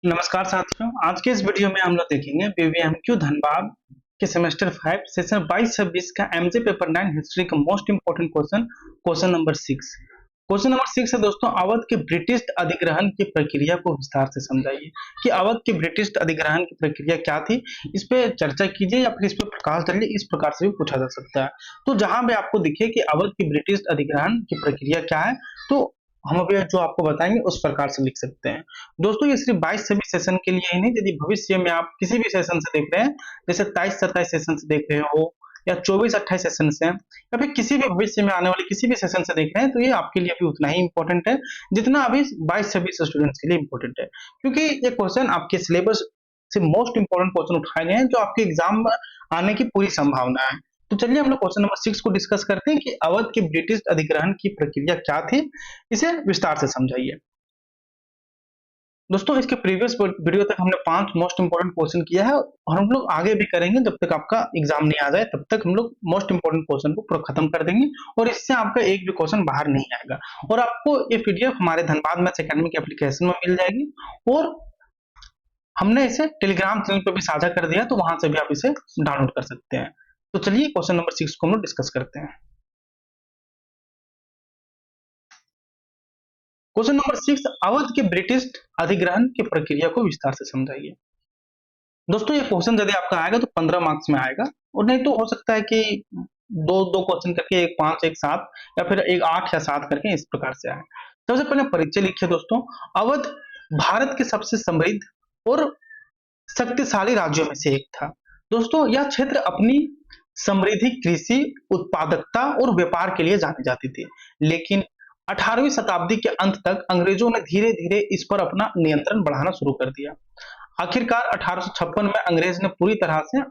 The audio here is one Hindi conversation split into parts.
नमस्कार साथियों, आज के इस वीडियो में हम लोग देखेंगे बीवीएमक्यू धनबाद के सेमेस्टर 5 सेशन 22-26 का एमजे पेपर 9 हिस्ट्री का most important question number 6। Question number 6 है दोस्तों, अवध के ब्रिटिश अधिग्रहण की प्रक्रिया को विस्तार से समझाइए कि अवध के ब्रिटिश अधिग्रहण की प्रक्रिया क्या थी। इस पे चर्चा कीजिए या फिर इस पे प्रकाश डालिए, इस प्रकार से भी पूछा जा सकता है। तो जहां भी आपको दिखे कि अवध की ब्रिटिश अधिग्रहण की प्रक्रिया क्या है, तो हम अभी जो आपको बताएंगे उस प्रकार से लिख सकते हैं। दोस्तों ये सिर्फ 22-26 सेशन के लिए ही नहीं, यदि भविष्य में आप किसी भी सेशन से देख रहे हैं, जैसे 23-27 सेशन से देख रहे हो या 24-28 सेशन से, या फिर किसी भी भविष्य में आने वाले किसी भी सेशन से देख रहे हैं, तो ये आपके लिए भी उतना ही इंपॉर्टेंट है जितना अभी 22-26 स्टूडेंट्स के लिए इंपॉर्टेंट है, क्योंकि ये क्वेश्चन आपके सिलेबस से मोस्ट इंपॉर्टेंट क्वेश्चन उठाए गए हैं जो आपके एग्जाम में आने की पूरी संभावना है। तो चलिए हम लोग क्वेश्चन नंबर 6 को डिस्कस करते हैं कि अवध के ब्रिटिश अधिग्रहण की प्रक्रिया क्या थी, इसे विस्तार से समझाइए। दोस्तों इसके प्रीवियस वीडियो तक हमने 5 मोस्ट इंपोर्टेंट क्वेश्चन किया है और हम लोग आगे भी करेंगे जब तक आपका एग्जाम नहीं आ जाए, तब तक हम लोग मोस्ट इंपोर्टेंट क्वेश्चन को पूरा खत्म कर देंगे और इससे आपका एक भी क्वेश्चन बाहर नहीं आएगा। और आपको ये पीडीएफ हमारे धनबाद मैथ्स एकेडमी के एप्लीकेशन में मिल जाएगी और हमने इसे टेलीग्राम चैनल पर भी साझा कर दिया, तो वहां से भी आप इसे डाउनलोड कर सकते हैं। तो चलिए क्वेश्चन नंबर 6 को हम लोग डिस्कस करते हैं। क्वेश्चन नंबर 6, अवध के ब्रिटिश अधिग्रहण की प्रक्रिया को विस्तार से समझाइए। दोस्तों ये क्वेश्चन यदि आपका आएगा तो 15 मार्क्स में आएगा, और नहीं तो हो सकता है कि दो दो क्वेश्चन करके एक 5 एक 7 या फिर एक 8 या 7 करके इस प्रकार से आए। सबसे पहले परिचय लिखिए दोस्तों। अवध भारत के सबसे समृद्ध और शक्तिशाली राज्यों में से एक था। दोस्तों यह क्षेत्र अपनी समृद्धि, कृषि उत्पादकता और व्यापार के लिए जानी जाती थी, लेकिन 18वीं शताब्दी के अंत तक अंग्रेजों ने धीरे धीरे इस पर अपना नियंत्रण बढ़ाना शुरू कर दिया। आखिरकार 1856 में अंग्रेज ने पूरी तरह से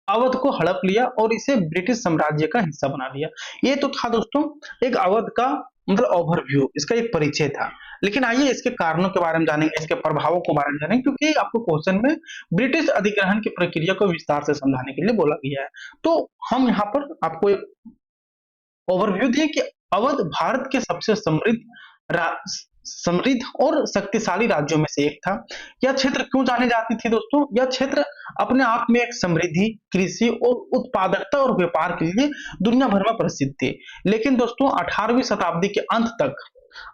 अवध को हड़प लिया और इसे ब्रिटिश साम्राज्य का हिस्सा बना लिया। ये तो था दोस्तों एक अवध का मतलब ओवरव्यू, इसका एक परिचय था। लेकिन आइए इसके कारणों के बारे में जानेंगे, इसके प्रभावों के बारे में जानेंगे, क्योंकि आपको क्वेश्चन में ब्रिटिश अधिग्रहण की प्रक्रिया को विस्तार से समझाने के लिए बोला गया है। तो हम यहाँ पर आपको एक ओवरव्यू दिए कि अवध भारत के सबसे समृद्ध और शक्तिशाली राज्यों में से एक था। यह क्षेत्र क्यों जाने जाती थी दोस्तों? यह क्षेत्र अपने आप में एक समृद्धि, कृषि और उत्पादकता और व्यापार के लिए दुनिया भर में प्रसिद्ध थी। लेकिन दोस्तों 18वीं शताब्दी के अंत तक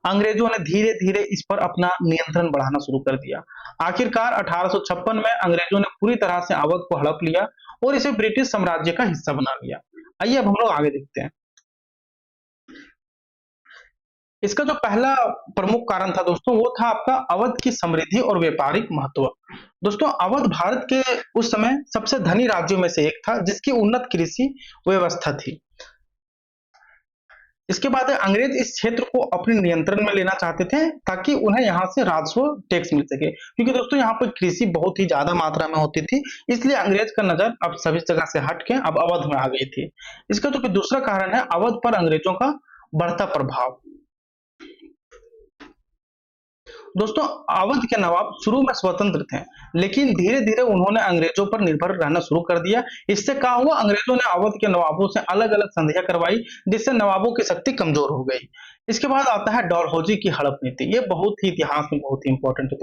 अंग्रेजों ने धीरे धीरे इस पर अपना नियंत्रण बढ़ाना शुरू कर दिया। आखिरकार 1856 में अंग्रेजों ने पूरी तरह से अवध को हड़प लिया और इसे ब्रिटिश साम्राज्य का हिस्सा बना लिया। आइए अब हम लोग आगे देखते हैं। इसका जो पहला प्रमुख कारण था दोस्तों, वो था आपका अवध की समृद्धि और व्यापारिक महत्व। दोस्तों अवध भारत के उस समय सबसे धनी राज्यों में से एक था जिसकी उन्नत कृषि व्यवस्था थी। इसके बाद अंग्रेज इस क्षेत्र को अपने नियंत्रण में लेना चाहते थे ताकि उन्हें यहाँ से राजस्व टैक्स मिल सके, क्योंकि दोस्तों यहाँ पर कृषि बहुत ही ज्यादा मात्रा में होती थी, इसलिए अंग्रेज का नजर अब सभी जगह से हट के अब अवध में आ गई थी। इसका जो दूसरा कारण है अवध पर अंग्रेजों का बढ़ता प्रभाव। दोस्तों अवध के नवाब शुरू में स्वतंत्र थे, लेकिन धीरे धीरे उन्होंने अंग्रेजों पर निर्भर रहना शुरू कर दिया। इससे क्या हुआ, अंग्रेजों ने अवध के नवाबों से अलग अलग संधियां करवाई, जिससे नवाबों की शक्ति कमजोर हो गई। इसके बाद आता है डलहौजी की हड़प नीति। ये बहुत ही इतिहास में बहुत ही इंपॉर्टेंट है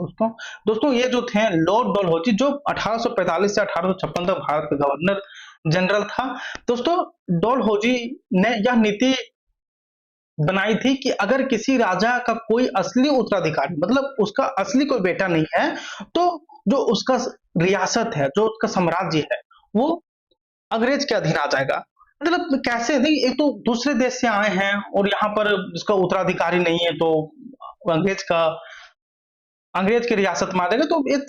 दोस्तों ये जो थे लॉर्ड डलहौजी, जो 1845 से 1856 तक भारत का गवर्नर जनरल था। दोस्तों डलहौजी ने यह नीति बनाई थी कि अगर किसी राजा का कोई असली उत्तराधिकारी, मतलब उसका असली कोई बेटा नहीं है, तो जो उसका रियासत है, जो उसका साम्राज्य है, वो अंग्रेज के अधीन आ जाएगा। मतलब कैसे, नहीं एक तो दूसरे देश से आए हैं और यहाँ पर उसका उत्तराधिकारी नहीं है, तो अंग्रेज की रियासत में आ जाएगा। तो एक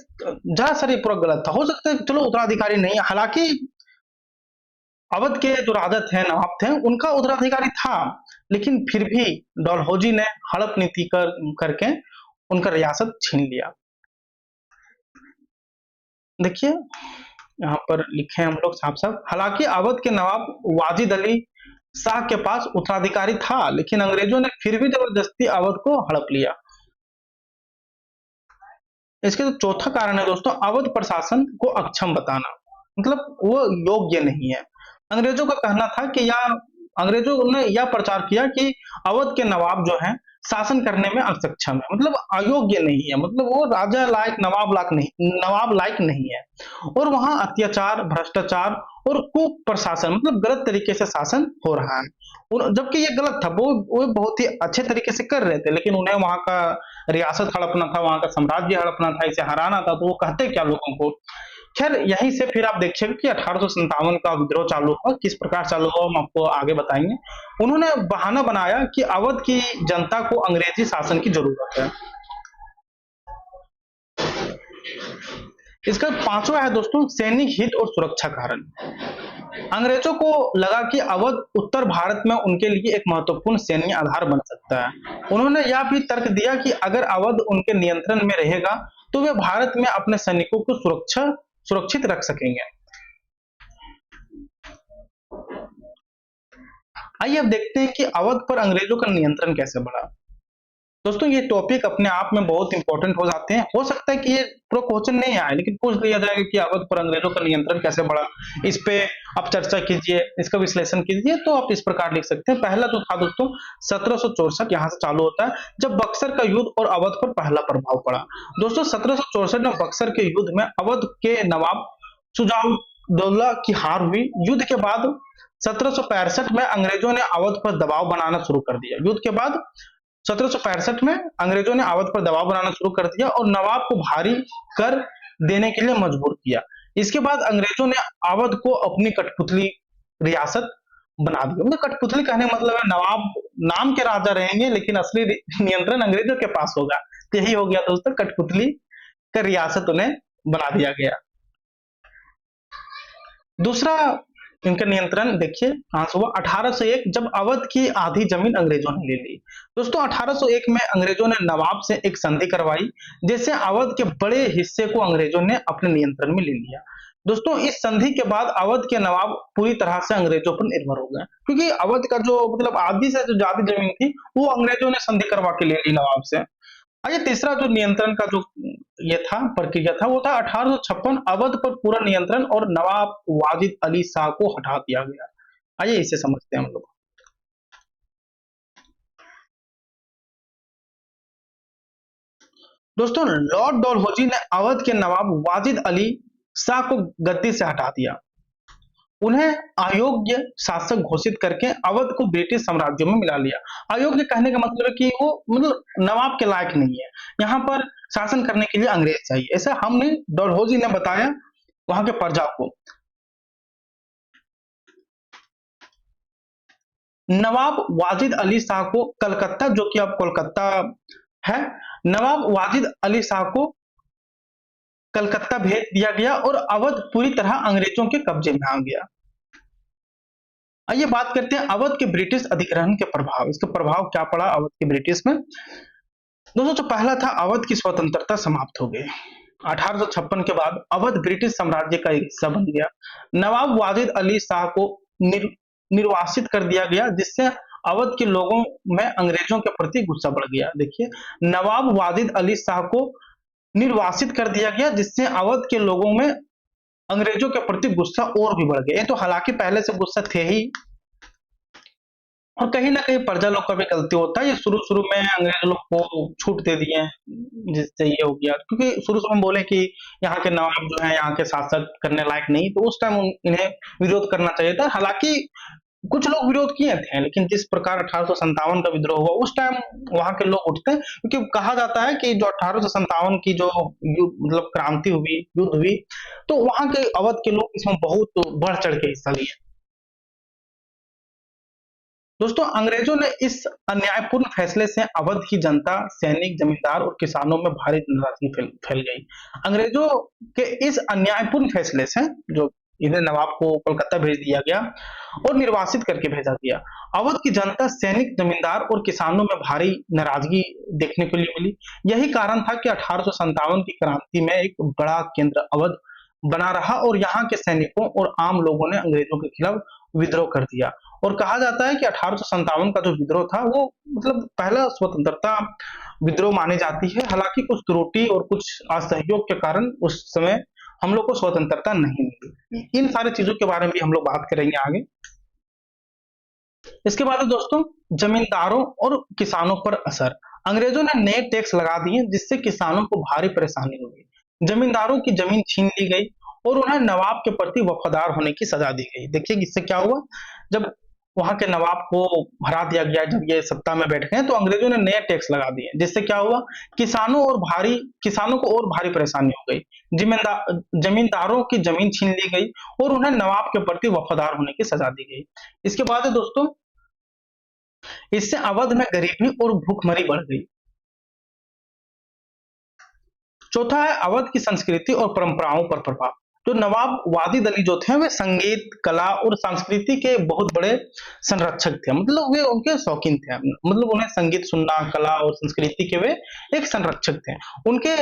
जरा सर ये पूरा गलत था। हो सकता है चलो उत्तराधिकारी नहीं है, हालांकि अवध के जो राजा थे, नवाब थे, उनका उत्तराधिकारी था, लेकिन फिर भी डलहौजी ने हड़प नीति करके उनका रियासत छीन लिया। देखिए यहाँ पर लिखे हम लोग साफ साफ, हालांकि अवध के नवाब वाजिद अली शाह के पास उत्तराधिकारी था, लेकिन अंग्रेजों ने फिर भी जबरदस्ती अवध को हड़प लिया। इसके जो चौथा कारण है दोस्तों, अवध प्रशासन को अक्षम बताना, मतलब वो योग्य नहीं है। अंग्रेजों का कहना था कि यह अंग्रेजों ने यह प्रचार किया कि अवध के नवाब जो हैं शासन करने में असक्षम है, मतलब अयोग्य नहीं है, मतलब वो राजा लायक नवाब लायक नहीं है। और वहां अत्याचार, भ्रष्टाचार और कुप्रशासन, मतलब गलत तरीके से शासन हो रहा है। और जबकि ये गलत था, वो बहुत ही अच्छे तरीके से कर रहे थे, लेकिन उन्हें वहां का रियासत हड़पना था, वहां का साम्राज्य हड़पना था, इसे हराना था, तो वो कहते क्या लोगों को। खैर यहीं से फिर आप देखिएगा कि 1857 का विद्रोह चालू हुआ, किस प्रकार चालू हुआ हम आपको आगे बताएंगे। उन्होंने बहाना बनाया कि अवध की जनता को अंग्रेजी शासन की जरूरत है। इसका पांचवा है दोस्तों, सैनिक हित और सुरक्षा कारण। अंग्रेजों को लगा कि अवध उत्तर भारत में उनके लिए एक महत्वपूर्ण सैन्य आधार बन सकता है। उन्होंने यह भी तर्क दिया कि अगर अवध उनके नियंत्रण में रहेगा तो वे भारत में अपने सैनिकों को सुरक्षित रख सकेंगे। आइए अब देखते हैं कि अवध पर अंग्रेजों का नियंत्रण कैसे बढ़ा। दोस्तों ये टॉपिक अपने आप में बहुत इंपॉर्टेंट हो जाते हैं। हो सकता है कि ये पूरा क्वेश्चन नहीं आए, लेकिन पूछ लिया जाएगा कि अवध पर अंग्रेजों का नियंत्रण कैसे बढ़ा। इस पे आप चर्चा कीजिए, इसका विश्लेषण कीजिए, तो आप इस प्रकार लिख सकते हैं। पहला जो था दोस्तों 1764, यहाँ से चालू होता है, जब बक्सर का युद्ध और अवध पर पहला प्रभाव पड़ा। दोस्तों 1764 में बक्सर के युद्ध में अवध के नवाब शुजाउद्दौला की हार हुई। युद्ध के बाद 1765 में अंग्रेजों ने अवध पर दबाव बनाना शुरू कर दिया। युद्ध के बाद 1765 में अंग्रेजों ने अवध पर दबाव बनाना शुरू कर दिया और नवाब को भारी कर देने के लिए मजबूर किया। इसके बाद अंग्रेजों ने अवध को अपनी कठपुतली रियासत बना दी। मतलब कठपुतली कहने का मतलब है नवाब नाम के राजा रहेंगे, लेकिन असली नियंत्रण अंग्रेजों के पास होगा। तो यही हो गया दोस्तों, कठपुतली का रियासत उन्हें बना दिया गया। दूसरा इनका नियंत्रण देखिए कहां से हुआ, 1801, जब अवध की आधी जमीन अंग्रेजों ने ले ली। दोस्तों 1801 में अंग्रेजों ने नवाब से एक संधि करवाई, जिससे अवध के बड़े हिस्से को अंग्रेजों ने अपने नियंत्रण में ले लिया। दोस्तों इस संधि के बाद अवध के नवाब पूरी तरह से अंग्रेजों पर निर्भर हो गए, क्योंकि अवध का जो मतलब आधी से जो ज्यादा जमीन थी वो अंग्रेजों ने संधि करवा के ले ली नवाब से। आइए तीसरा जो नियंत्रण का जो ये था प्रक्रिया था, वो था 1856, अवध पर पूरा नियंत्रण और नवाब वाजिद अली शाह को हटा दिया गया। आइए इसे समझते हैं हम लोग। दोस्तों लॉर्ड डलहौजी ने अवध के नवाब वाजिद अली शाह को गद्दी से हटा दिया, उन्हें अयोग्य शासक घोषित करके अवध को ब्रिटिश साम्राज्य में मिला लिया। अयोग्य कहने का मतलब है कि वो मतलब नवाब के लायक नहीं है, यहाँ पर शासन करने के लिए अंग्रेज चाहिए, ऐसा हमने डलहौजी ने बताया वहां के प्रजा को। नवाब वाजिद अली शाह को कलकत्ता, जो कि अब कोलकाता है, नवाब वाजिद अली शाह को कलकत्ता भेज दिया गया और अवध पूरी तरह अंग्रेजों के कब्जे में आ गया। आइए बात करते हैं अवध के ब्रिटिश अधिग्रहण के प्रभाव। इसका प्रभाव क्या पड़ा अवध के ब्रिटिश में। दोस्तों जो पहला था, अवध की स्वतंत्रता समाप्त हो गई। 1856 के बाद अवध ब्रिटिश साम्राज्य का एक हिस्सा बन गया। नवाब वाजिद अली शाह को निर्वासित कर दिया गया, जिससे अवध के लोगों में अंग्रेजों के प्रति गुस्सा बढ़ गया। देखिए नवाब वाजिद अली शाह को निर्वासित कर दिया गया, जिससे अवध के लोगों में अंग्रेजों के प्रति गुस्सा और भी बढ़ गया। ये तो हालांकि पहले से गुस्सा थे ही, और कहीं ना कहीं प्रजा लोग का भी गलती होता है। ये शुरू में अंग्रेज लोग को छूट दे दिए, जिससे ये हो गया, क्योंकि शुरू में बोले कि यहाँ के नवाब जो है यहाँ के शासक करने लायक नहीं, तो उस टाइम इन्हें विरोध करना चाहिए था। हालांकि कुछ लोग विरोध किए थे, लेकिन जिस प्रकार 1857 का विद्रोह हुआ उस टाइम वहां के लोग उठते हैं, क्योंकि कहा जाता है कि जो 1857 की जो मतलब क्रांति हुई, युद्ध हुई, तो वहां के अवध के लोग इसमें बहुत बढ़ चढ़ के हिस्सा लिए। दोस्तों अंग्रेजों ने इस अन्यायपूर्ण फैसले से अवध की जनता, सैनिक, जमींदार और किसानों में भारी नाराजगी फैल गई। अंग्रेजों के इस अन्यायपूर्ण फैसले से जो इन्हें नवाब को कोलकाता भेज दिया गया और निर्वासित करके भेजा गया, अवध की जनता, सैनिक, जमींदार और किसानों में भारी नाराजगी देखने के लिए मिली। यही कारण था कि 1857 की क्रांति में एक बड़ा केंद्र अवध बना रहा और यहाँ के सैनिकों और आम लोगों ने अंग्रेजों के खिलाफ विद्रोह कर दिया। और कहा जाता है कि 1857 का जो विद्रोह था वो मतलब पहला स्वतंत्रता विद्रोह मानी जाती है। हालांकि कुछ त्रुटि और कुछ असहयोग के कारण उस समय हम लोग को स्वतंत्रता नहीं मिली। इन सारी चीजों के बारे में भी हम लोग बात करेंगे आगे। इसके बाद है दोस्तों जमींदारों और किसानों पर असर। अंग्रेजों ने नए टैक्स लगा दिए जिससे किसानों को भारी परेशानी हुई। जमींदारों की जमीन छीन ली गई और उन्हें नवाब के प्रति वफादार होने की सजा दी गई। देखिए इससे क्या हुआ, जब वहां के नवाब को हरा दिया गया, जब ये सत्ता में बैठ गए तो अंग्रेजों ने नए टैक्स लगा दिए जिससे क्या हुआ, किसानों को और भारी परेशानी हो गई। जमींदारों की जमीन छीन ली गई और उन्हें नवाब के प्रति वफादार होने की सजा दी गई। इसके बाद है दोस्तों, इससे अवध में गरीबी और भूखमरी बढ़ गई। चौथा है अवध की संस्कृति और परंपराओं पर प्रभाव। जो नवाब वादी दली जो थे वे संगीत, कला और संस्कृति के बहुत बड़े संरक्षक थे, मतलब वे उनके शौकीन थे, मतलब उन्हें संगीत सुनना, कला और संस्कृति के वे एक संरक्षक थे। उनके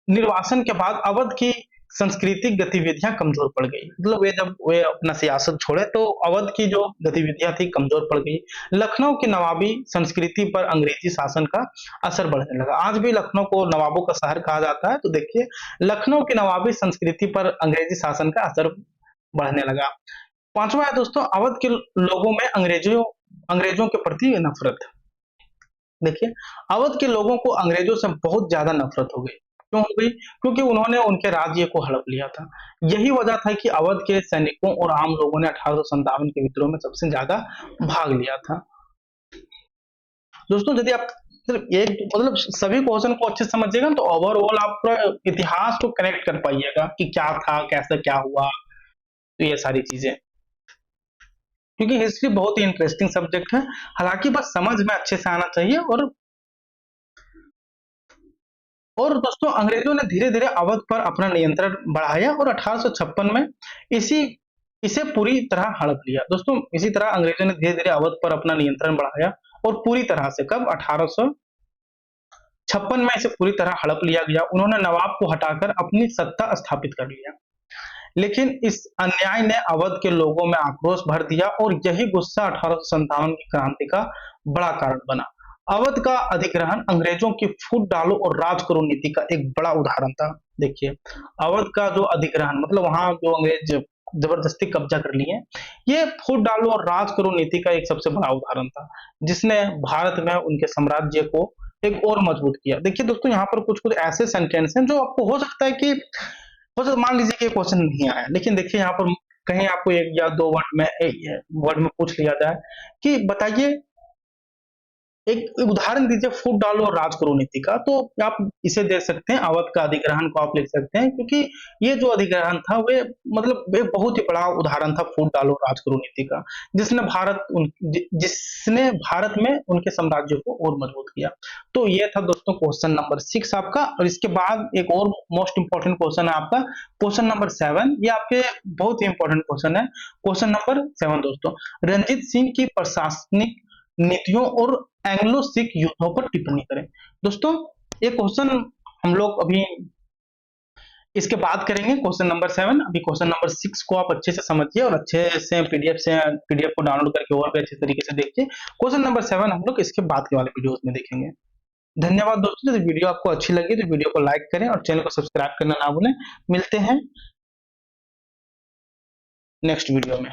निर्वासन के बाद अवध की सांस्कृतिक गतिविधियां कमजोर पड़ गई, मतलब जब वे अपना सियासत छोड़े तो अवध की जो गतिविधियां थी कमजोर पड़ गई। लखनऊ की नवाबी संस्कृति पर अंग्रेजी शासन का असर बढ़ने लगा। आज भी लखनऊ को नवाबों का शहर कहा जाता है, तो देखिए लखनऊ की नवाबी संस्कृति पर अंग्रेजी शासन का असर बढ़ने लगा। पांचवा है दोस्तों अवध के लोगों में अंग्रेजों के प्रति नफरत। देखिए अवध के लोगों को अंग्रेजों से बहुत ज्यादा नफरत हो गई। क्यों हो गई? क्योंकि उन्होंने उनके राज्य को हड़प लिया था। यही वजह था कि अवध के सैनिकों और आम लोगों ने 1857 के विद्रोह में सबसे ज्यादा भाग लिया था। दोस्तों यदि आप सिर्फ एक मतलब सभी क्वेश्चन को अच्छे से समझिएगा तो ओवरऑल आप पूरा इतिहास को कनेक्ट कर पाइएगा कि क्या था, कैसे क्या हुआ, तो ये सारी चीजें, क्योंकि हिस्ट्री बहुत ही इंटरेस्टिंग सब्जेक्ट है। हालांकि बस समझ में अच्छे से आना चाहिए। और दोस्तों अंग्रेजों ने धीरे धीरे अवध पर अपना नियंत्रण बढ़ाया और 1856 में इसी इसे पूरी तरह हड़प लिया। दोस्तों इसी तरह अंग्रेजों ने धीरे धीरे अवध पर अपना नियंत्रण बढ़ाया और पूरी तरह से कब 1856 में इसे पूरी तरह हड़प लिया गया। उन्होंने नवाब को हटाकर अपनी सत्ता स्थापित कर लिया। लेकिन इस अन्याय ने अवध के लोगों में आक्रोश भर दिया और यही गुस्सा 1857 की क्रांति का बड़ा कारण बना। अवध का अधिग्रहण अंग्रेजों की फूट डालो और राज करो नीति का एक बड़ा उदाहरण था। देखिए अवध का जो अधिग्रहण मतलब वहां जो अंग्रेज जबरदस्ती कब्जा कर लिए, ये फूट डालो और राज करो नीति का एक सबसे बड़ा उदाहरण था जिसने भारत में उनके साम्राज्य को एक और मजबूत किया। देखिए दोस्तों यहाँ पर कुछ कुछ ऐसे सेंटेंस हैं जो आपको हो सकता है कि मान लीजिए कि क्वेश्चन नहीं आया, लेकिन देखिए यहाँ पर कहीं आपको एक या दो वर्ड में पूछ लिया जाए कि बताइए एक उदाहरण दीजिए फूट डालो और राज करो नीति का, तो आप इसे दे सकते हैं, अवध का अधिग्रहण को आप लिख सकते हैं, क्योंकि ये जो अधिग्रहण था वे मतलब एक बहुत ही बड़ा उदाहरण था फूट डालो राज करो नीति का, जिसने भारत में उनके साम्राज्य को और मजबूत किया। तो ये था दोस्तों क्वेश्चन नंबर 6 आपका। और इसके बाद एक और मोस्ट इंपॉर्टेंट क्वेश्चन है आपका क्वेश्चन नंबर 7। ये आपके बहुत ही इंपॉर्टेंट क्वेश्चन है। क्वेश्चन नंबर 7 दोस्तों, रंजीत सिंह की प्रशासनिक नीतियों और एंग्लो सिख युद्धों पर टिप्पणी करें। दोस्तों ये क्वेश्चन हम लोग अभी इसके बाद करेंगे क्वेश्चन नंबर 7। अभी क्वेश्चन नंबर 6 को आप अच्छे से समझिए और अच्छे से पीडीएफ को डाउनलोड करके और भी अच्छे तरीके से देखिए। क्वेश्चन नंबर 7 हम लोग इसके बाद के वाले वीडियोस में देखेंगे। धन्यवाद दोस्तों। यदि वीडियो आपको अच्छी लगी तो वीडियो को लाइक करें और चैनल को सब्सक्राइब करना ना भूलें। मिलते हैं नेक्स्ट वीडियो में।